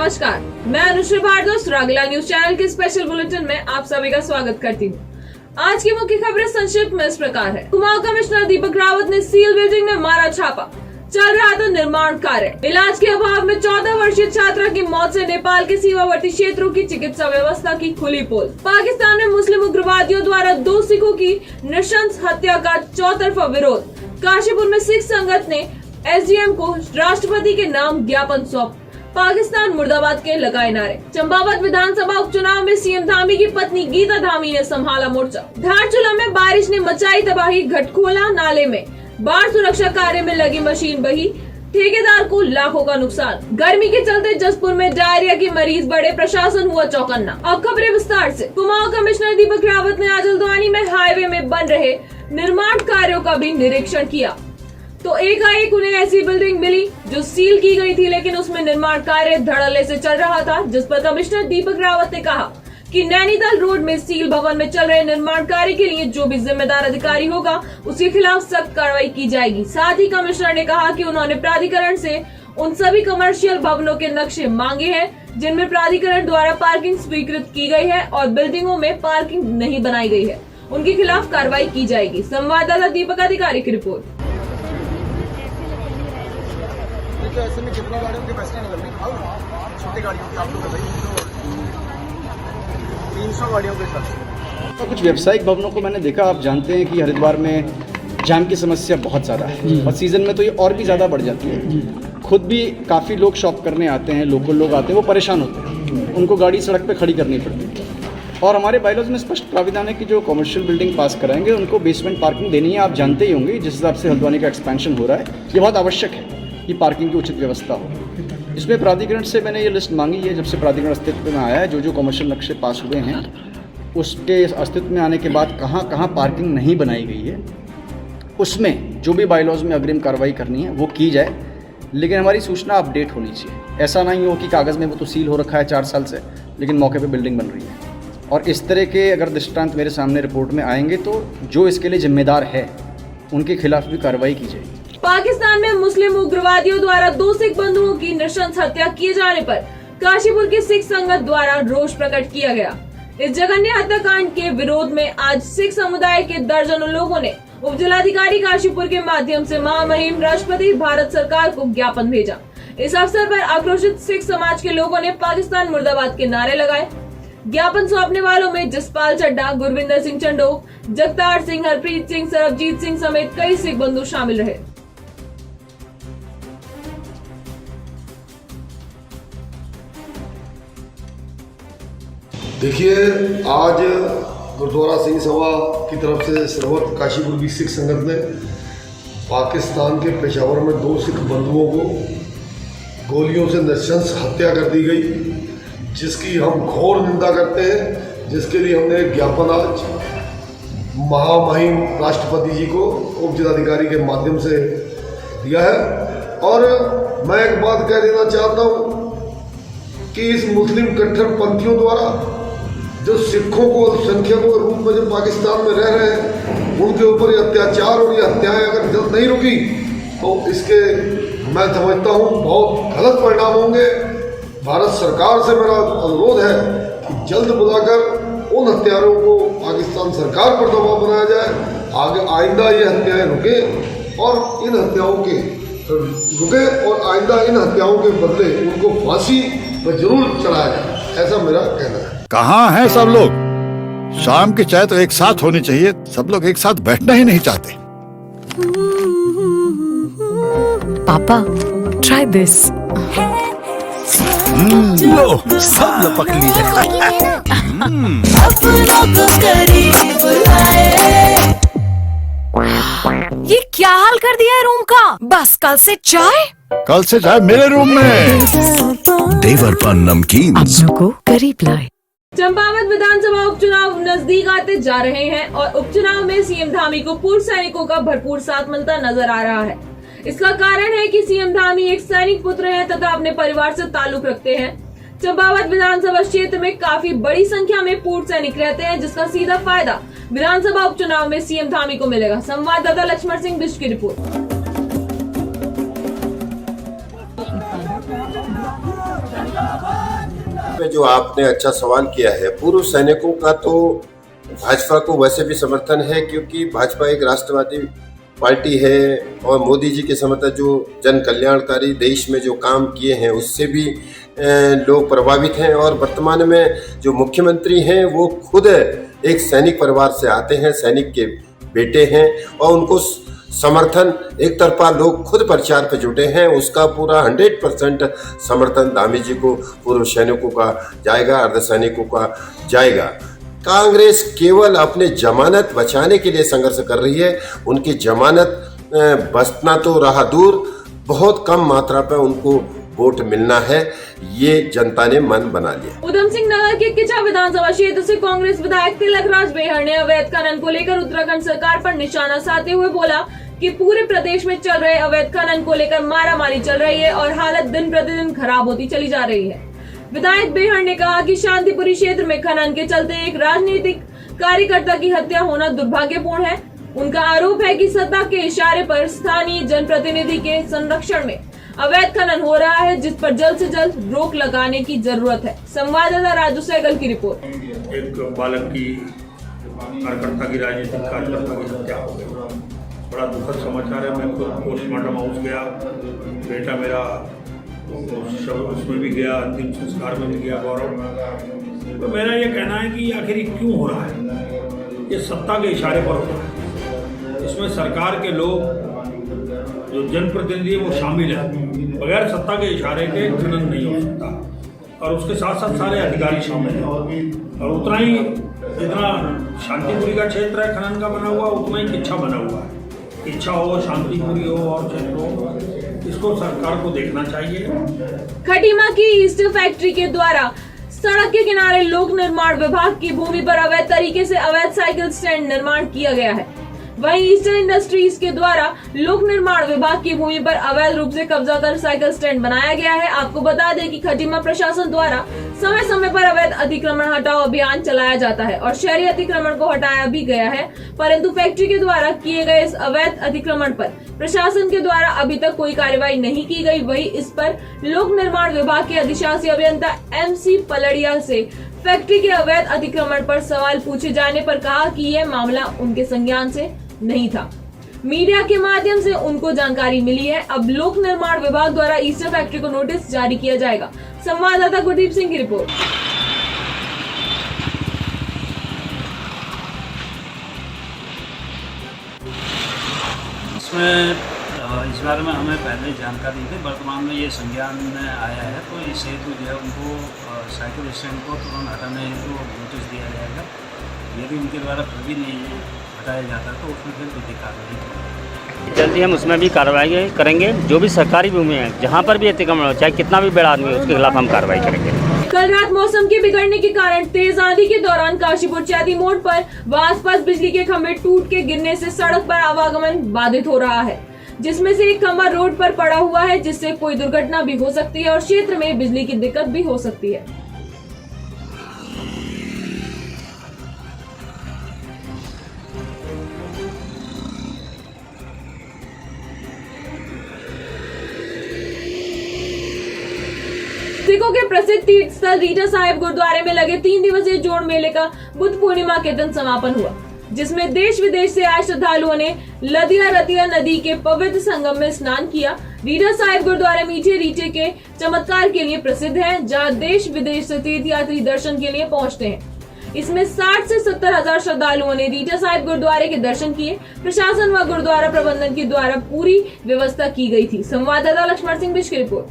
नमस्कार, मैं Anushree Bhardwaj रागला news channel के स्पेशल बुलेटिन में आप सभी का स्वागत करती हूँ। आज की मुख्य खबरें संक्षिप्त में इस प्रकार है। कुमाऊं कमिश्नर दीपक रावत ने सील बिल्डिंग में मारा छापा, चल रहा था निर्माण कार्य। इलाज के अभाव में 14 वर्षीय छात्रा की मौत से नेपाल के सीमावर्ती क्षेत्रों की चिकित्सा व्यवस्था की खुली पोल। पाकिस्तान में मुस्लिम उग्रवादियों द्वारा 2 सिखों की नृशंस हत्या का चौतरफा विरोध। काशीपुर में सिख संगत ने एसडीएम को राष्ट्रपति के नाम ज्ञापन सौंप। पाकिस्तान मुर्दाबाद के लगाए नारे। चंपावत विधानसभा उपचुनाव में सीएम धामी की पत्नी गीता धामी ने संभाला मोर्चा। धारचूला में बारिश ने मचाई तबाही, घटखोला नाले में बाढ़ सुरक्षा कार्य में लगी मशीन बही, ठेकेदार को लाखों का नुकसान। गर्मी के चलते जसपुर में डायरिया की मरीज बढ़े, प्रशासन हुआ चौकन्ना। अब खबरें विस्तार से। कुमाऊं कमिश्नर दीपक रावत ने आज हल्द्वानी में हाईवे में बन रहे निर्माण कार्यों का भी निरीक्षण किया तो एकाएक उन्हें ऐसी बिल्डिंग मिली जो सील की गई थी, लेकिन उसमें निर्माण कार्य धड़ल्ले से चल रहा था, जिस पर कमिश्नर दीपक रावत ने कहा कि नैनीताल रोड में सील भवन में चल रहे निर्माण कार्य के लिए जो भी जिम्मेदार अधिकारी होगा उसके खिलाफ सख्त कार्रवाई की जाएगी। साथ ही कमिश्नर ने कहा कि उन्होंने प्राधिकरण से उन सभी कमर्शियल भवनों के नक्शे मांगे हैं जिनमें प्राधिकरण द्वारा पार्किंग स्वीकृत की गई है और बिल्डिंगों में पार्किंग नहीं बनाई गई है, उनके खिलाफ कार्रवाई की जाएगी। संवाददाता दीपक अधिकारी की रिपोर्ट। ऐसे में कितना गाड़ियों के फैसला निकलने छोटी गाड़ियों की आप लोग 300 गाड़ियों के साथ। तो कुछ व्यावसायिक भवनों को मैंने देखा, आप जानते हैं कि हरिद्वार में जाम की समस्या बहुत ज़्यादा है और सीज़न में तो ये और भी ज़्यादा बढ़ जाती है। खुद भी काफ़ी लोग शॉप करने आते हैं, लोकल लोग आते हैं, वो परेशान होते हैं, उनको गाड़ी सड़क पे खड़ी करनी पड़ती है। और हमारे बायलॉज में स्पष्ट प्राविधान है कि जो कमर्शियल बिल्डिंग पास कराएंगे उनको बेसमेंट पार्किंग देनी है। आप जानते ही होंगे जिस हिसाब से हल्द्वानी का एक्सपेंशन हो रहा है, ये बहुत आवश्यक है कि पार्किंग की उचित व्यवस्था हो। इसमें प्राधिकरण से मैंने ये लिस्ट मांगी है, जब से प्राधिकरण अस्तित्व में आया है, जो कमर्शियल नक्शे पास हुए हैं उसके अस्तित्व में आने के बाद कहाँ कहाँ पार्किंग नहीं बनाई गई है, उसमें जो भी बायलॉज में अग्रिम कार्रवाई करनी है वो की जाए। लेकिन हमारी सूचना अपडेट होनी चाहिए, ऐसा नहीं हो कि कागज़ में वो तो सील हो रखा है 4 साल से, लेकिन मौके पर बिल्डिंग बन रही है। और इस तरह के अगर दृष्टांत मेरे सामने रिपोर्ट में आएंगे तो जो इसके लिए जिम्मेदार है उनके खिलाफ भी कार्रवाई की जाएगी। पाकिस्तान में मुस्लिम उग्रवादियों द्वारा 2 सिख बंधुओं की नृशंस हत्या किए जाने पर काशीपुर की सिख संगत द्वारा रोष प्रकट किया गया। इस जघन्य हत्याकांड के विरोध में आज सिख समुदाय के दर्जनों लोगों ने उप जिलाधिकारी काशीपुर के माध्यम से महामहिम राष्ट्रपति भारत सरकार को ज्ञापन भेजा। इस अवसर पर आक्रोशित सिख समाज के लोगों ने पाकिस्तान मुर्दाबाद के नारे लगाए। ज्ञापन सौंपने वालों में जसपाल चड्ढा, गुरविंदर सिंह चंडोक, जगतार सिंह, हरप्रीत सिंह, सरबजीत सिंह समेत कई सिख बंधु शामिल रहे। देखिए, आज गुरुद्वारा सिंह सभा की तरफ से सर्वत्र काशीपुर की सिख संगत ने पाकिस्तान के पेशावर में 2 सिख बंधुओं को गोलियों से नृशंस हत्या कर दी गई, जिसकी हम घोर निंदा करते हैं, जिसके लिए हमने एक ज्ञापन आज महामहिम राष्ट्रपति जी को उप जिलाधिकारी के माध्यम से दिया है। और मैं एक बात कह देना चाहता हूँ कि इस मुस्लिम कट्टरपंथियों द्वारा जो सिखों को अल्पसंख्यकों के रूप में जो पाकिस्तान में रह रहे हैं उनके ऊपर ये अत्याचार और ये हत्याएं अगर जल्द नहीं रुकी तो इसके मैं समझता हूँ बहुत गलत परिणाम होंगे। भारत सरकार से मेरा अनुरोध है कि जल्द बुलाकर उन हत्यारों को पाकिस्तान सरकार पर दबाव बनाया जाए, आगे आइंदा ये हत्याएं रुके और इन हत्याओं के रुके और आइंदा इन हत्याओं के बदले उनको फांसी में जरूर चढ़ाया जाए, ऐसा मेरा कहना है। कहाँ हैं सब लोग? शाम की चाय तो एक साथ होनी चाहिए, सब लोग एक साथ बैठना ही नहीं चाहते। पापा, try this. लो, सब लपक लिए। ये क्या हाल कर दिया है रूम का? बस कल से चाय? कल से चाय मेरे रूम में। देवरपन नमकीन अपनों को करीब लाए। चंपावत विधानसभा उपचुनाव नजदीक आते जा रहे हैं और उपचुनाव में सीएम धामी को पूर्व सैनिकों का भरपूर साथ मिलता नजर आ रहा है। इसका कारण है कि सीएम धामी एक सैनिक पुत्र हैं तथा अपने परिवार से ताल्लुक रखते हैं। चंपावत विधानसभा क्षेत्र में काफी बड़ी संख्या में पूर्व सैनिक रहते हैं, जिसका सीधा फायदा विधानसभा उपचुनाव में सीएम धामी को मिलेगा। संवाददाता लक्ष्मण सिंह बिष्ट की रिपोर्ट। पे जो आपने अच्छा सवाल किया है, पूर्व सैनिकों का तो भाजपा को वैसे भी समर्थन है, क्योंकि भाजपा एक राष्ट्रवादी पार्टी है और मोदी जी के समर्थन जो जन कल्याणकारी देश में जो काम किए हैं उससे भी लोग प्रभावित हैं। और वर्तमान में जो मुख्यमंत्री हैं वो खुद एक सैनिक परिवार से आते हैं, सैनिक के बेटे हैं, और उनको समर्थन एक तरफा लोग खुद प्रचार पे जुटे हैं, उसका पूरा 100% समर्थन धामी जी को, पूर्व सैनिकों का जाएगा, अर्धसैनिकों का जाएगा। कांग्रेस केवल अपने जमानत बचाने के लिए संघर्ष कर रही है। उनकी जमानत बचना तो रहा दूर, बहुत कम मात्रा पर उनको वोट मिलना है, ये जनता ने मन बना लिया। उधम सिंह नगर के किचा विधानसभा क्षेत्र से कांग्रेस विधायक तिलकराज बेहर ने अवैध खनन को लेकर उत्तराखंड सरकार पर निशाना साधते हुए बोला कि पूरे प्रदेश में चल रहे अवैध खनन को लेकर मारामारी चल रही है और हालत दिन प्रतिदिन खराब होती चली जा रही है। विधायक बेहर ने कहा कि शांतिपुरी क्षेत्र में खनन के चलते एक राजनीतिक कार्यकर्ता की हत्या होना दुर्भाग्यपूर्ण है। उनका आरोप है कि सत्ता के इशारे पर स्थानीय जनप्रतिनिधि के संरक्षण में अवैध खनन हो रहा है, जिस पर जल्द से जल्द रोक लगाने की जरूरत है। संवाददाता राजू सहगल की रिपोर्ट। एक बालक की, कार्यकर्ता की, राजनीतिक कार्यकर्ता की हत्या हो गई, बड़ा दुखद समाचार है। मैं खुद पोस्टमार्टम हाउस गया, बेटा मेरा उसमें भी गया, अंतिम संस्कार में भी गया, गौरव। तो मेरा ये कहना है कि आखिर क्यों हो रहा है, ये सत्ता के इशारे पर हो रहा है। इसमें सरकार के लोग जो जनप्रतिनिधि है वो शामिल है, बगैर सत्ता के इशारे के खनन नहीं हो सकता, और उसके साथ साथ सारे अधिकारी शामिल हैं। और उतना ही जितना शांतिपुरी का क्षेत्र है खनन का बना हुआ, उतना ही किच्छा बना हुआ है। इच्छा हो, शांतिपुरी हो और क्षेत्र हो, इसको सरकार को देखना चाहिए। खटीमा की ईस्ट फैक्ट्री के द्वारा सड़क के किनारे लोक निर्माण विभाग की भूमि पर अवैध तरीके से अवैध साइकिल स्टैंड निर्माण किया गया है। वहीं ईस्टर्न इंडस्ट्रीज के द्वारा लोक निर्माण विभाग की भूमि पर अवैध रूप से कब्जा कर साइकिल स्टैंड बनाया गया है। आपको बता दें कि खटीमा प्रशासन द्वारा समय समय पर अवैध अतिक्रमण हटाओ अभियान चलाया जाता है और शहरी अतिक्रमण को हटाया भी गया है, परंतु फैक्ट्री के द्वारा किए गए इस अवैध अतिक्रमण पर प्रशासन के द्वारा अभी तक कोई कार्रवाई नहीं की गई। वहीं इस पर लोक निर्माण विभाग के अधिशासी अभियंता MC पलड़िया से फैक्ट्री के अवैध अतिक्रमण पर सवाल पूछे जाने पर कहा कि यह मामला उनके संज्ञान से नहीं था। मीडिया के माध्यम से उनको जानकारी मिली है। अब लोक निर्माण विभाग द्वारा ईस्टर फैक्ट्री को नोटिस जारी किया जाएगा। संवाददाता गुरदीप सिंह की रिपोर्ट। इसमें इस बारे में हमें पहले जानकारी थी, वर्तमान में ये संज्ञान में आया है, तो इस हेतु जो है उनको साइकिल स्टैंड को तुरंत हटाने हेतु नोटिस दिया जाएगा। यदि उनके द्वारा फिर भी नहीं हटाया जाता तो उसमें फिर विधिक कार्रवाई करेंगे। जल्दी हम उसमें भी कार्रवाई करेंगे। जो भी सरकारी भूमि है, जहाँ पर भी अतिक्रमण हो, चाहे कितना भी बड़ा आदमी हो, उसके खिलाफ हम कार्रवाई करेंगे। कल रात मौसम के बिगड़ने के कारण तेज आंधी के दौरान काशीपुर चैती मोड़ पर व आसपास बिजली के खंभे टूट के गिरने से सड़क पर आवागमन बाधित हो रहा है, जिसमें से एक खंभा रोड पर पड़ा हुआ है, जिससे कोई दुर्घटना भी हो सकती है और क्षेत्र में बिजली की दिक्कत भी हो सकती है। सिखों के प्रसिद्ध तीर्थ स्थल रीटा साहिब गुरुद्वारे में लगे 3 दिवसीय जोड़ मेले का बुद्ध पूर्णिमा के दिन समापन हुआ, जिसमें देश विदेश से आए श्रद्धालुओं ने लदिया रतिया नदी के पवित्र संगम में स्नान किया। रीटा साहिब गुरुद्वारा मीठे रीठे के चमत्कार के लिए प्रसिद्ध है, जहां देश विदेश से तीर्थयात्री दर्शन के लिए पहुंचते हैं। इसमें 60 से 70 हजार श्रद्धालुओं ने रीटा साहिब गुरुद्वारे के दर्शन किए। प्रशासन व गुरुद्वारा प्रबंधन के द्वारा पूरी व्यवस्था की गई थी। संवाददाता लक्ष्मण सिंह बिश की रिपोर्ट।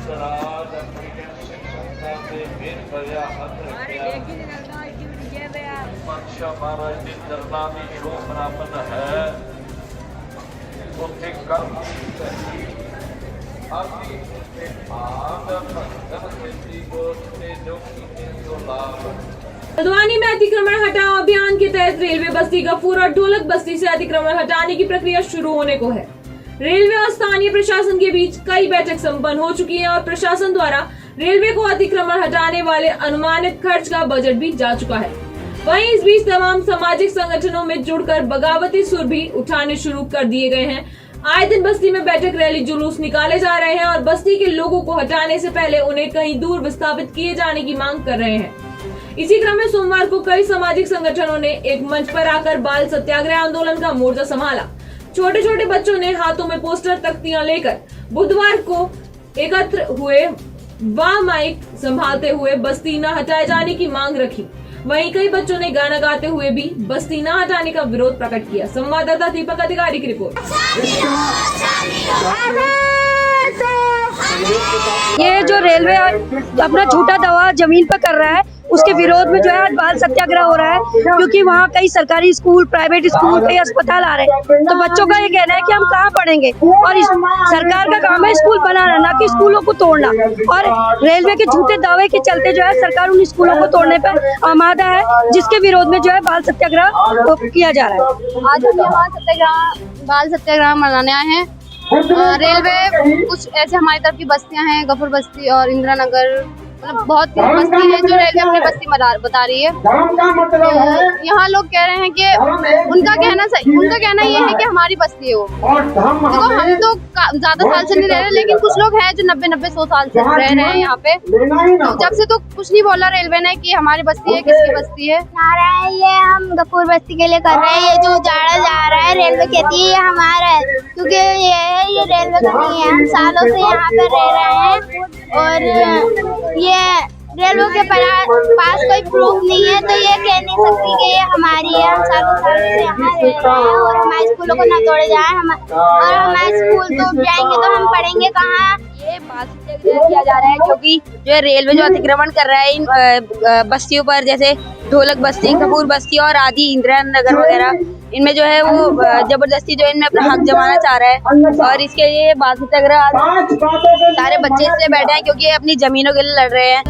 हल्द्वानी में अतिक्रमण हटाओ अभियान के तहत रेलवे बस्ती गफूर और ढोलक बस्ती से अतिक्रमण हटाने की प्रक्रिया शुरू होने को है। रेलवे और स्थानीय प्रशासन के बीच कई बैठक संपन्न हो चुकी है और प्रशासन द्वारा रेलवे को अतिक्रमण हटाने वाले अनुमानित खर्च का बजट भी जा चुका है। वहीं इस बीच तमाम सामाजिक संगठनों में जुड़कर बगावती सुर भी उठाने शुरू कर दिए गए हैं। आए दिन बस्ती में बैठक रैली जुलूस निकाले जा रहे हैं और बस्ती के लोगों को हटाने से पहले उन्हें कहीं दूर विस्थापित किए जाने की मांग कर रहे हैं। इसी क्रम में सोमवार को कई सामाजिक संगठनों ने एक मंच पर आकर बाल सत्याग्रह आंदोलन का मोर्चा संभाला। छोटे छोटे बच्चों ने हाथों में पोस्टर तख्तियां लेकर बुधवार को एकत्र हुए माइक संभालते हुए बस्ती न हटाए जाने की मांग रखी। वहीं कई बच्चों ने गाना गाते हुए भी बस्ती न हटाने का विरोध प्रकट किया। संवाददाता दीपक अधिकारी की रिपोर्ट। ये जो रेलवे अपना झूठा दावा जमीन पर कर रहा है, उसके विरोध में जो है आज बाल सत्याग्रह हो रहा है, क्योंकि वहाँ कई सरकारी स्कूल, प्राइवेट स्कूल, कई अस्पताल आ रहे हैं। तो बच्चों का ये कहना है कि हम कहाँ पढ़ेंगे, और सरकार का काम है स्कूल बनाना, ना कि स्कूलों को तोड़ना। और रेलवे के झूठे दावे के चलते जो है सरकार उन स्कूलों को तोड़ने पर आमादा है, जिसके विरोध में जो है बाल सत्याग्रह किया जा रहा है। आज हम यहाँ बाल सत्याग्रह मनाने आए हैं। रेलवे कुछ ऐसे हमारी तरफ की बस्तियां हैं, गफूर बस्ती और इंदिरा नगर, मतलब बहुत बस्ती है जो रेलवे अपनी बस्ती बता रही है। तो यहाँ लोग कह रहे हैं कि उनका कहना ये है कि हमारी बस्ती है वो। देखो हम तो ज्यादा साल से नहीं रह रहे, लेकिन कुछ लोग हैं जो 90-100 साल से रह रहे हैं यहाँ पे। तो जब से तो कुछ नहीं बोला रेलवे ने कि हमारी बस्ती है, किसकी बस्ती है। ये हम गफूर बस्ती के लिए कर रहे हैं। ये जो उजाड़ा जा रहा है, रेलवे कहती है ये हमारा है, क्योंकि ये रेलवे का नहीं है। हम सालों से यहाँ पे रह रहे हैं और ये रेलवे के पास कोई प्रूफ नहीं है, तो ये कह नहीं सकती कि ये हमारी है। हम सालों से यहाँ रह रहे हैं और हमारे स्कूलों को न तोड़े जाए। और हमारे स्कूल तो जाएंगे तो हम पढ़ेंगे कहाँ। ये बाल सत्याग्रह किया जा रहा है क्योंकि जो रेलवे जो अतिक्रमण कर रहा है इन बस्तियों पर, जैसे ढोलक बस्ती, कपूर बस्ती और आदि इंदिरा नगर वगैरह, इनमें जो है वो जबरदस्ती जो इनमें अपना हक जमाना चाह रहा है। और इसके लिए बाल सत्याग्रह सारे बच्चे इसलिए बैठे हैं क्योंकि ये अपनी जमीनों के लिए लड़ रहे हैं।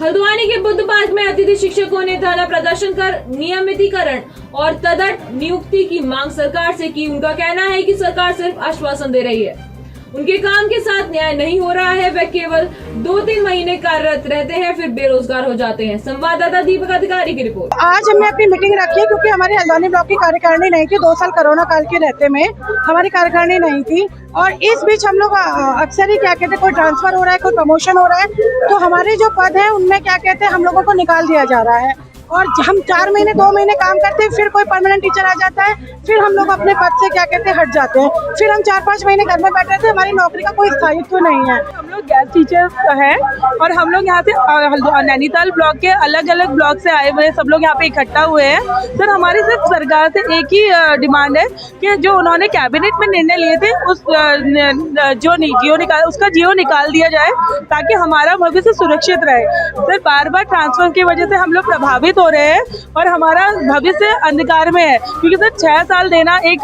हल्द्वानी के बुद्ध पार्क में अतिथि शिक्षकों ने धरना प्रदर्शन कर नियमितीकरण और तदर्थ नियुक्ति की मांग सरकार से की। उनका कहना है कि सरकार सिर्फ आश्वासन दे रही है, उनके काम के साथ न्याय नहीं हो रहा है। वे केवल 2-3 महीने कार्यरत रहते हैं, फिर बेरोजगार हो जाते हैं। संवाददाता दीपक अधिकारी की रिपोर्ट। आज हमने अपनी मीटिंग रखी है क्योंकि हमारी हल्द्वानी ब्लॉक की कार्यकारिणी नहीं थी। 2 साल कोरोना काल के रहते में हमारी कार्यकारिणी नहीं थी, और इस बीच हम लोग अक्सर ही क्या कहते हैं, कोई ट्रांसफर हो रहा है, कोई प्रमोशन हो रहा है, तो हमारे जो पद है उनमें क्या कहते हैं हम लोगों को निकाल दिया जा रहा है। और हम 4 महीने 2 महीने काम करते हैं, फिर कोई परमानेंट टीचर आ जाता है, फिर हम लोग अपने पद से क्या कहते हैं हट जाते हैं। फिर हम 4-5 महीने घर में बैठे थे, हमारी नौकरी का कोई स्थायित्व नहीं है। हम लोग गेस्ट टीचर हैं और हम लोग यहाँ से नैनीताल ब्लॉक के अलग अलग ब्लॉक से आए हुए हैं, सब लोग यहाँ पे इकट्ठा हुए हैं। सर हमारी सिर्फ सरकार से एक ही डिमांड है कि जो उन्होंने कैबिनेट में निर्णय लिए थे उस उसका जियो निकाल दिया जाए, ताकि हमारा भविष्य सुरक्षित रहे। सर बार बार ट्रांसफर की वजह से हम लोग प्रभावित हो रहे हैं और हमारा भविष्य अंधकार में है, क्योंकि सर 6 साल देना एक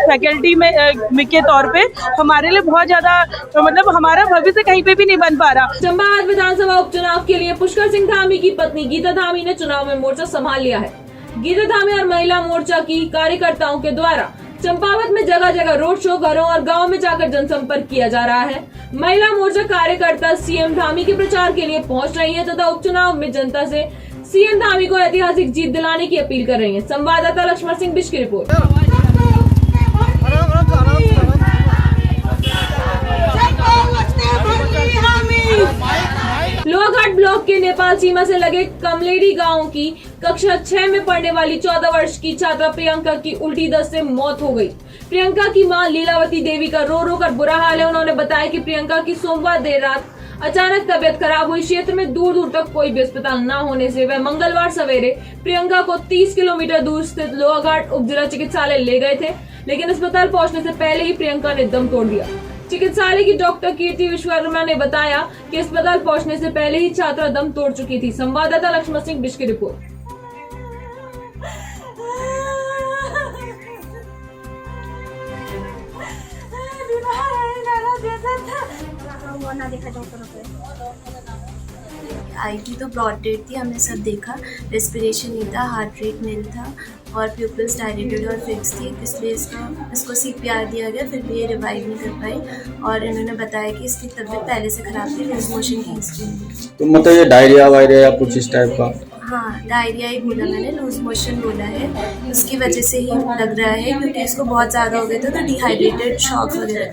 फैकल्टी में के तौर पे हमारे लिए बहुत ज्यादा, मतलब हमारा भविष्य कहीं पे भी नहीं बन पा रहा। चंपावत विधानसभा उपचुनाव के लिए पुष्कर सिंह धामी की पत्नी गीता धामी ने चुनाव में मोर्चा संभाल लिया है। गीता धामी और महिला मोर्चा की कार्यकर्ताओं के द्वारा चंपावत में जगह जगह रोड शो, घरों और गाँव में जाकर जनसंपर्क किया जा रहा है। महिला मोर्चा कार्यकर्ता सीएम धामी के प्रचार के लिए पहुँच रही है तथा उपचुनाव में जनता से सीएम धामी को ऐतिहासिक जीत दिलाने की अपील कर रही हैं। संवाददाता लक्ष्मण सिंह बिष्ट की रिपोर्ट। लोहाघाट ब्लॉक के नेपाल सीमा से लगे कमलेरी गांव की कक्षा 6 में पढ़ने वाली 14 वर्ष की छात्रा प्रियंका की उल्टी दस्त से मौत हो गई। प्रियंका की मां लीलावती देवी का रो रो कर बुरा हाल है। उन्होंने बताया कि प्रियंका की सोमवार देर रात अचानक तबियत खराब हुई। क्षेत्र में दूर दूर तक कोई भी अस्पताल न होने से वह मंगलवार सवेरे प्रियंका को 30 किलोमीटर दूर स्थित लोहाघाट उप जिला चिकित्सालय ले गए थे, लेकिन अस्पताल पहुंचने से पहले ही प्रियंका ने दम तोड़ दिया। चिकित्सालय की डॉक्टर कीर्ति विश्वकर्मा ने बताया कि अस्पताल पहुंचने से पहले ही छात्रा दम तोड़ चुकी थी। संवाददाता लक्ष्मण सिंह बिश की रिपोर्ट। आई थी तो ब्रॉड डेट थी, हमने सब देखा, रेस्पिरेशन नहीं था, हार्ट रेट नील था और प्यूपिल्स डायलेटेड और फिक्स थी, इसलिए इसको CPR दिया गया। फिर भी ये रिवाइव नहीं कर पाई और इन्होंने बताया कि इसकी तबीयत पहले से खराब थी, लूज मोशन की हिस्ट्री। तो मतलब ये डायरिया वायरिया या कुछ इस टाइप का? हाँ, डायरिया ही बोला मैंने, लूज मोशन बोला है, उसकी वजह से ही लग रहा है क्योंकि इसको बहुत ज़्यादा हो गया था तो डिहाइड्रेटेड शॉक वगैरह।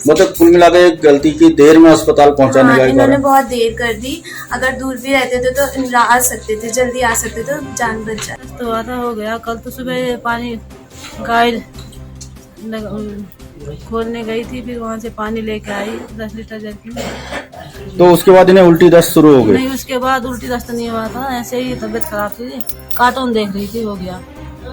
मतलब कुल मिला के गलती की देर में अस्पताल पहुंचाने का इन्होंने बहुत देर कर दी। अगर दूर भी रहते थे तो आ सकते थे, जल्दी आ सकते थे, जान बच जाती। तो आधा हो गया। कल तो सुबह पानी गाय खोलने गई थी, फिर वहाँ से पानी लेके आई 10 लीटर जर्किन। तो उसके बाद इन्हें उल्टी दस्त शुरू हो गई? नहीं, उसके बाद उल्टी दस्त नहीं हुआ था, ऐसे ही तबीयत खराब थी, कार्टून देख रही थी, हो गया।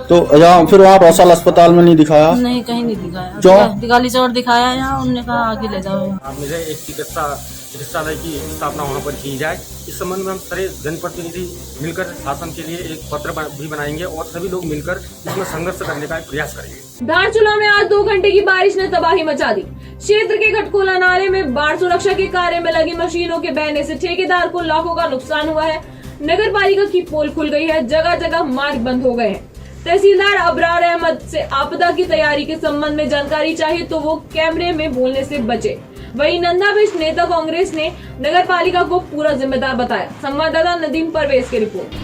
तो फिर वहाँ रौसाल अस्पताल में नहीं दिखाया? नहीं, कहीं नहीं दिखाया। क्यों? दिगाली चौर दिखाया यहाँ, उन्होंने कहा आगे ले जाओ। मुझे एक चिकित्सालय की स्थापना वहाँ पर की जाए। इस संबंध में हम सारे जनप्रतिनिधि मिलकर शासन के लिए एक पत्र भी बनाएंगे और सभी लोग मिलकर इसमें संघर्ष करने का प्रयास करेंगे। धारचूला में आज 2 घंटे की बारिश ने तबाही मचा दी। क्षेत्र के खटकोला नाले में बाढ़ सुरक्षा के कार्य में लगी मशीनों के बहने से ठेकेदार को लाखों का नुकसान हुआ है। नगर पालिका की पोल खुल गई है, जगह जगह मार्ग बंद हो गए हैं। तहसीलदार अबरार अहमद से आपदा की तैयारी के संबंध में जानकारी चाहिए तो वो कैमरे में बोलने से बचे। वहीं नंदा बिष्ट नेता कांग्रेस ने नगर पालिका को पूरा जिम्मेदार बताया। संवाददाता नदीम परवेज की रिपोर्ट।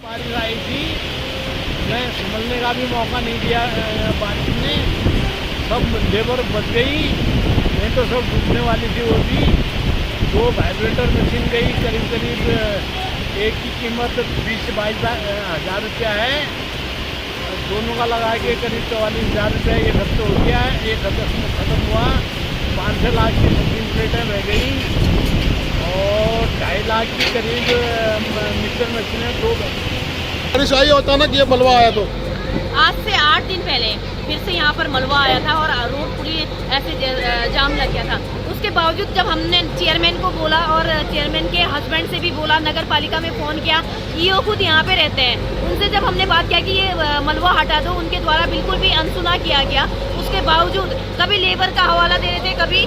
बारिश आई थी, संभलने का भी मौका नहीं दिया बारिश ने, सब लेबर बच गई, नहीं तो सब डूबने वाली थी वो भी। 2 वाइब्रेटर मशीन गई, करीब एक की कीमत 20 से 22 हज़ार रुपया है, दोनों का लगा के करीब 44,000 रुपया एक हफ्ते हो गया है। एक हफ्ते में ख़त्म हुआ। 5-6 लाख की मशीन प्लेटें रह गई और 2.5 लाख की करीब मिक्सर मशीनें 2 बारिश आई अचानक ये मलबा आया तो आज से 8 दिन पहले फिर से यहाँ पर मलबा आया था और रोड पूरी ऐसे जाम लग गया था। उसके बावजूद जब हमने चेयरमैन को बोला और चेयरमैन के हस्बैंड से भी बोला, नगर पालिका में फ़ोन किया, ईओ खुद यहाँ पे रहते हैं, उनसे जब हमने बात किया कि ये मलबा हटा दो, उनके द्वारा बिल्कुल भी अनसुना किया गया। उसके बावजूद कभी लेबर का हवाला दे रहे थे, कभी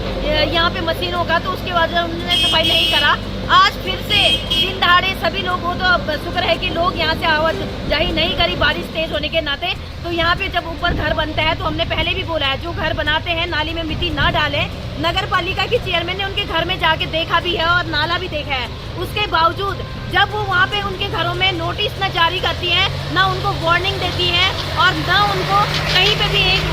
यहाँ पे मशीनों का, तो उसके बाद उन्होंने सफाई नहीं करा। आज फिर से दिन दहाड़े सभी लोग हो, तो शुक्र है कि लोग यहाँ से आवाजाही नहीं करी बारिश तेज होने के नाते। तो यहाँ पे जब ऊपर घर बनता है तो हमने पहले भी बोला है, जो घर बनाते हैं नाली में मिट्टी ना डालें। नगर पालिका की चेयरमैन ने उनके घर में जाके देखा भी है और नाला भी देखा है। उसके बावजूद जब वो वहाँ पे उनके घरों में नोटिस न जारी करती है, ना उनको वार्निंग देती है और ना उनको कहीं पे भी एक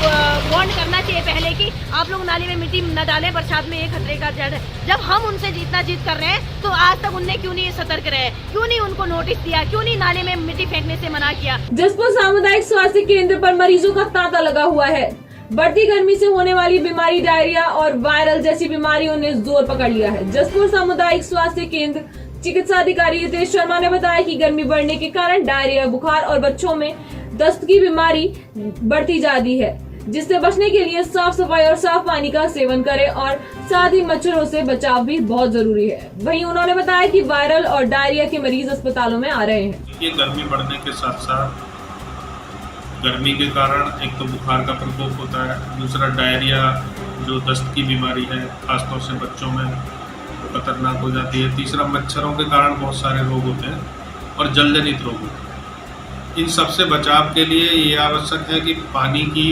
वार्न करना चाहिए पहले कि आप लोग नाली में मिट्टी न डालें, बरसात में ये खतरे का जड़ है। जब हम उनसे जितना जीत कर रहे हैं तो आज तक उनने क्यों नहीं सतर्क रहे, क्यों नहीं उनको नोटिस दिया, क्यों नहीं नाले में मिट्टी फेंकने से मना किया। जसपुर सामुदायिक स्वास्थ्य केंद्र पर मरीजों का तांता लगा हुआ है। बढ़ती गर्मी से होने वाली बीमारी डायरिया और वायरल जैसी बीमारियों ने जोर पकड़ लिया है। जसपुर सामुदायिक स्वास्थ्य केंद्र चिकित्सा अधिकारी हितेश शर्मा ने बताया कि गर्मी बढ़ने के कारण डायरिया, बुखार और बच्चों में दस्त की बीमारी बढ़ती जा रही है, जिससे बचने के लिए साफ सफाई और साफ पानी का सेवन करें और साथ ही मच्छरों से बचाव भी बहुत जरूरी है। वहीं उन्होंने बताया कि वायरल और डायरिया के मरीज अस्पतालों में आ रहे हैं। ये गर्मी बढ़ने के साथ साथ गर्मी के कारण एक तो बुखार का प्रकोप होता है, दूसरा डायरिया जो दस्त की बीमारी है खासतौर से बच्चों में खतरनाक हो जाती है, तीसरा मच्छरों के कारण बहुत सारे रोग होते हैं और जल जनित रोग होते हैं। इन सबसे बचाव के लिए ये आवश्यक है कि पानी की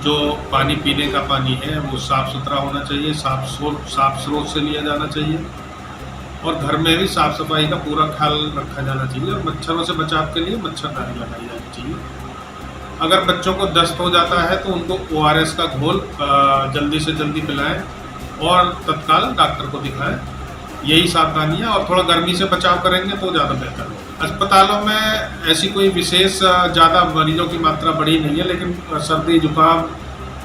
जो पानी पीने का पानी है वो साफ़ सुथरा होना चाहिए, साफ स्रोत से लिया जाना चाहिए और घर में भी साफ़ सफाई का पूरा ख्याल रखा जाना चाहिए और मच्छरों से बचाव के लिए मच्छरदानी लगाई जानी चाहिए। अगर बच्चों को दस्त हो जाता है तो उनको ORS का घोल जल्दी से जल्दी पिलाएं और तत्काल डॉक्टर को दिखाएं। यही सावधानियाँ और थोड़ा गर्मी से बचाव करेंगे तो ज़्यादा बेहतर है। अस्पतालों में ऐसी कोई विशेष ज़्यादा मरीजों की मात्रा बढ़ी नहीं है, लेकिन सर्दी जुकाम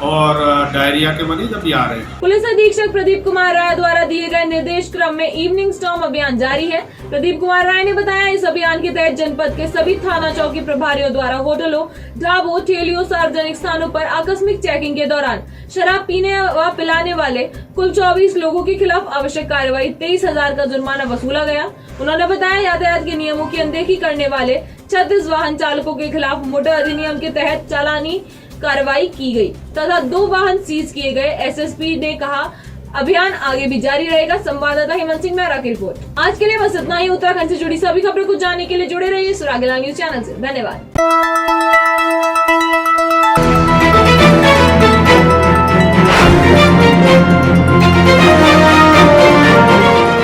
और डायरिया के मरीज अभी आ रहे हैं। पुलिस अधीक्षक प्रदीप कुमार राय द्वारा दिए गए निर्देश क्रम में इवनिंग स्टॉर्म अभियान जारी है। प्रदीप कुमार राय ने बताया, इस अभियान के तहत जनपद के सभी थाना चौकी प्रभारियों द्वारा होटलों, ढाबों, ठेलियों, सार्वजनिक स्थानों पर आकस्मिक चेकिंग के दौरान शराब पीने व पिलाने वाले कुल 24 लोगों के खिलाफ आवश्यक कार्रवाई 23,000 का जुर्माना वसूला गया। उन्होंने बताया, यातायात के नियमों की अनदेखी करने वाले 36 वाहन चालकों के खिलाफ मोटर अधिनियम के तहत चालानी कार्रवाई की गई तथा 2 वाहन सीज किए गए। एसएसपी ने कहा, अभियान आगे भी जारी रहेगा। संवाददाता हेमंत सिंह मेहरा की रिपोर्ट। आज के लिए बस इतना ही। उत्तराखंड से जुड़ी सभी खबरों को जानने के लिए जुड़े रहिए सुरागला न्यूज चैनल से। धन्यवाद।